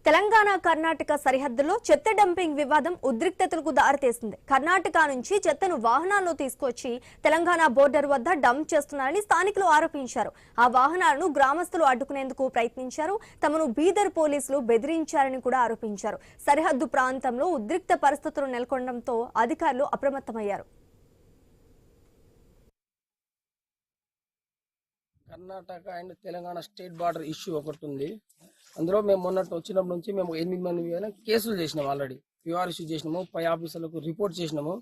తెలంగాణ కర్ణాటక సరిహద్దులో చెత్త డంపింగ్ వివాదం ఉద్రిక్తతలకు దారితీసింది. కర్ణాటక నుంచి చెత్తను వాహనాల్లో తీసుకొచ్చి తెలంగాణ బోర్డర్ వద్ద డంప్ చేస్తున్నారని స్థానికులు ఆరోపించారు. ఆ వాహనాలను గ్రామస్తులు అడ్డుకునేందుకు ప్రయత్నించారు. తమను బీదర్ పోలీసులు బెదిరించారని కూడా ఆరోపించారు. సరిహద్దు ప్రాంతంలో ఉద్రిక్త పరిస్థితులు నెలకొనడంతో అధికారులు అప్రమత్తమయ్యారు. Karnataka and Telangana state border issue ఒకటి ఉంది. అందులో మేము మొన్నటి వచ్చినప్పటి నుంచి మేము 8 మంది మీద కేసులు చేసినాము. ఆల్రెడీ ప్యూఆర్ ఇష్యూ చేసినాము, పై ఆఫీసర్లకు రిపోర్ట్ చేసినాము,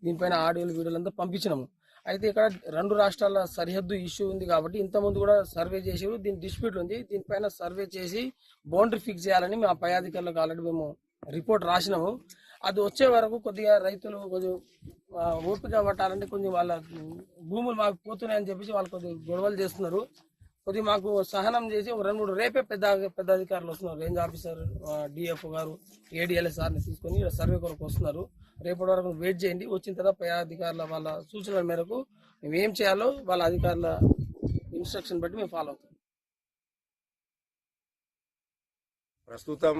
దీనిపైన ఆడియోలు వీడియోలు అంతా పంపించినాము. అయితే ఇక్కడ 2 రాష్ట్రాల సరిహద్దు ఇష్యూ ఉంది కాబట్టి ఇంతకుముందు కూడా సర్వే చేసి దీని డిస్ప్యూట్ ఉంది, దీనిపైన సర్వే చేసి బౌండరీ ఫిక్స్ చేయాలని మా పై అధికారులకు ఆల్రెడీ మేము రిపోర్ట్ రాసినాము. అది వచ్చే వరకు కొద్దిగా రైతులు కొంచెం ఓపిక పట్టాలంటే కొంచెం వాళ్ళ భూములు మాకు పోతున్నాయని చెప్పేసి వాళ్ళు కొద్దిగా గొడవలు చేస్తున్నారు. కొద్దిగా మాకు సహనం చేసి 2-3 రేపే పెద్ద అధికారులు వస్తున్నారు. రేంజ్ ఆఫీసర్, డిఎఫ్ గారు, ఏడిఎల్ఎస్ సార్ని తీసుకొని సర్వే కొరకు వస్తున్నారు. రేపటి వరకు వెయిట్ చేయండి. వచ్చిన తర్వాత పై అధికారుల వాళ్ళ సూచనల మేరకు మేము ఏం చేయాలో వాళ్ళ అధికారుల ఇన్స్ట్రక్షన్ బట్టి మేము ఫాలో అవుతాం. ప్రస్తుతం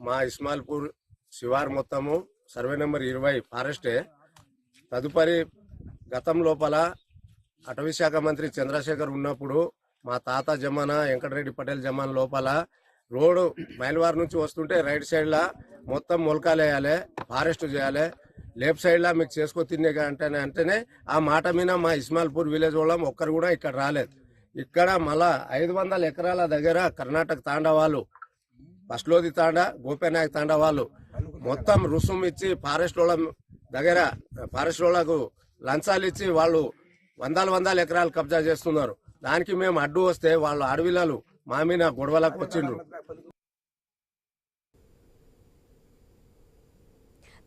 మా ఇస్మాయిల్పూర్ శివార్ మొత్తము సర్వే నెంబర్ 20 ఫారెస్టే. తదుపరి గతం లోపల అటవీ శాఖ మంత్రి చంద్రశేఖర్ ఉన్నప్పుడు మా తాత జమానా వెంకటరెడ్డి పటేల్ జమానా లోపల రోడ్డు మైల్వార్ నుంచి వస్తుంటే రైట్ సైడ్ లా మొత్తం మొలకాలు వేయాలి, ఫారెస్ట్ చేయాలి, లెఫ్ట్ సైడ్ లా మీకు చేసుకో తినే అంటేనే ఆ మాట మీద మా ఇస్మాయిల్పూర్ విలేజ్ వాళ్ళం ఒక్కరు కూడా ఇక్కడ రాలేదు. ఇక్కడ మళ్ళా 500 ఎకరాల దగ్గర కర్ణాటక తాండా బస్లోది తాండా, గోపీనాయక్ తాండా వాళ్ళు మొత్తం రుసుము ఇచ్చి ఫారెస్ట్ వాళ్ళ దగ్గర ఫారెస్ట్ వాళ్ళకు లంచాలు ఇచ్చి వాళ్ళు వందల ఎకరాలు కబ్జా చేస్తున్నారు. దానికి మేము అడ్డు వస్తే వాళ్ళు అడవిలలు మా మీద గొడవలకు వచ్చిండ్రు.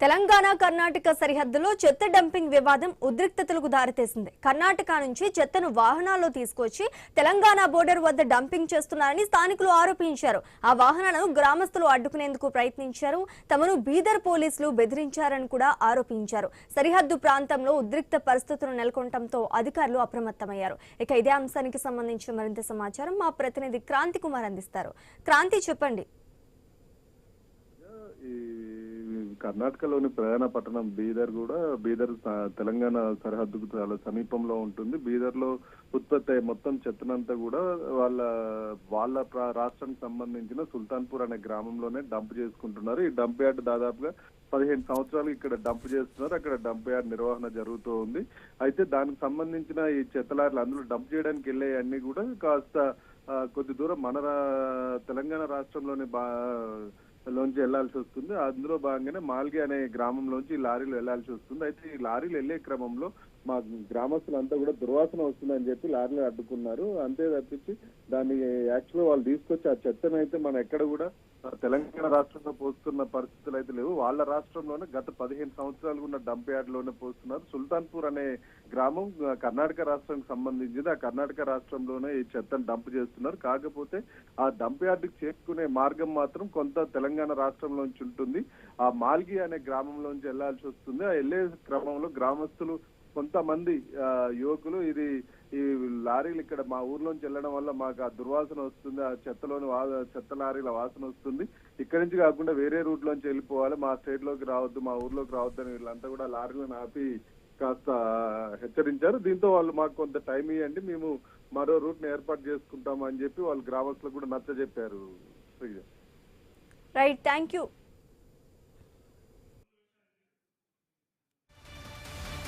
తెలంగాణ కర్ణాటక సరిహద్దులో చెత్త డంపింగ్ వివాదం ఉద్రిక్తతలకు దారితీసింది. కర్ణాటక నుంచి చెత్తను వాహనాల్లో తీసుకొచ్చి తెలంగాణ బోర్డర్ వద్ద డంపింగ్ చేస్తున్నారని స్థానికులు ఆరోపించారు. ఆ వాహనాలను గ్రామస్తులు అడ్డుకునేందుకు ప్రయత్నించారు. తమను బీదర్ పోలీసులు బెదిరించారని కూడా ఆరోపించారు. సరిహద్దు ప్రాంతంలో ఉద్రిక్త పరిస్థితులు నెలకొనడంతో అధికారులు అప్రమత్తమయ్యారు. ఇక ఇదే అంశానికి సంబంధించిన మరింత సమాచారం మా ప్రతినిధి క్రాంతి కుమార్ అందిస్తారు. క్రాంతి, చెప్పండి. కర్ణాటకలోని ప్రధాన పట్టణం బీదర్ తెలంగాణ సరిహద్దుకు చాలా సమీపంలో ఉంటుంది. బీదర్ లో ఉత్పత్తి అయ్యే మొత్తం చెత్తనంతా కూడా వాళ్ళ రాష్ట్రానికి సంబంధించిన సుల్తాన్పూర్ అనే గ్రామంలోనే డంప్ చేసుకుంటున్నారు. ఈ డంప్ యార్డ్ దాదాపుగా 15 సంవత్సరాలు ఇక్కడ డంప్ చేస్తున్నారు. అక్కడ డంప్ యార్డ్ నిర్వహణ జరుగుతూ ఉంది. అయితే దానికి సంబంధించిన ఈ చెత్తలారీలు అందులో డంప్ చేయడానికి వెళ్ళే అన్ని కూడా కాస్త కొద్ది దూరం మన తెలంగాణ రాష్ట్రంలోని లోంచి వెళ్లాల్సి వస్తుంది. అందులో భాగంగానే మాల్గి అనే గ్రామంలోంచి ఈ లారీలు వెళ్లాల్సి వస్తుంది. అయితే ఈ లారీలు వెళ్లే క్రమంలో మా గ్రామస్తులంతా కూడా దుర్వాసన వస్తుందని చెప్పి లారీలు అడ్డుకున్నారు. అంతే తప్పించి దాన్ని యాక్చువల్గా వాళ్ళు తీసుకొచ్చి ఆ చెత్తను అయితే మనం ఎక్కడ కూడా తెలంగాణ రాష్ట్రంలో పోస్తున్న పరిస్థితులు అయితే లేవు. వాళ్ళ రాష్ట్రంలోనే గత 15 సంవత్సరాలు ఉన్న డంప్ యార్డ్ లోనే పోస్తున్నారు. సుల్తాన్పూర్ అనే గ్రామం కర్ణాటక రాష్ట్రానికి సంబంధించింది. ఆ కర్ణాటక రాష్ట్రంలోనే ఈ చెత్తను డంప్ చేస్తున్నారు. కాకపోతే ఆ డంప్ యార్డ్కి చేరుకునే మార్గం మాత్రం కొంత తెలంగాణ రాష్ట్రంలోంచి ఉంటుంది. ఆ మాల్గి అనే గ్రామంలోంచి వెళ్లాల్సి వస్తుంది. ఆ వెళ్లే క్రమంలో గ్రామస్తులు కొంతమంది యువకులు ఈ లారీలు ఇక్కడ మా ఊర్లోంచి వెళ్ళడం వల్ల మాకు ఆ దుర్వాసన వస్తుంది, ఆ చెత్త లారీల వాసన వస్తుంది, ఇక్కడి నుంచి కాకుండా వేరే రూట్ లోంచి వెళ్ళిపోవాలి, మా స్టేట్ లోకి రావద్దు, మా ఊర్లోకి రావద్దు అని వీళ్ళంతా కూడా లారీలను ఆపి కాస్త హెచ్చరించారు. దీంతో వాళ్ళు మాకు కొంత టైం ఇవ్వండి, మేము మరో రూట్ ని ఏర్పాటు చేసుకుంటాము అని చెప్పి వాళ్ళు గ్రామస్తులకు కూడా నచ్చజెప్పారు. Right, thank you.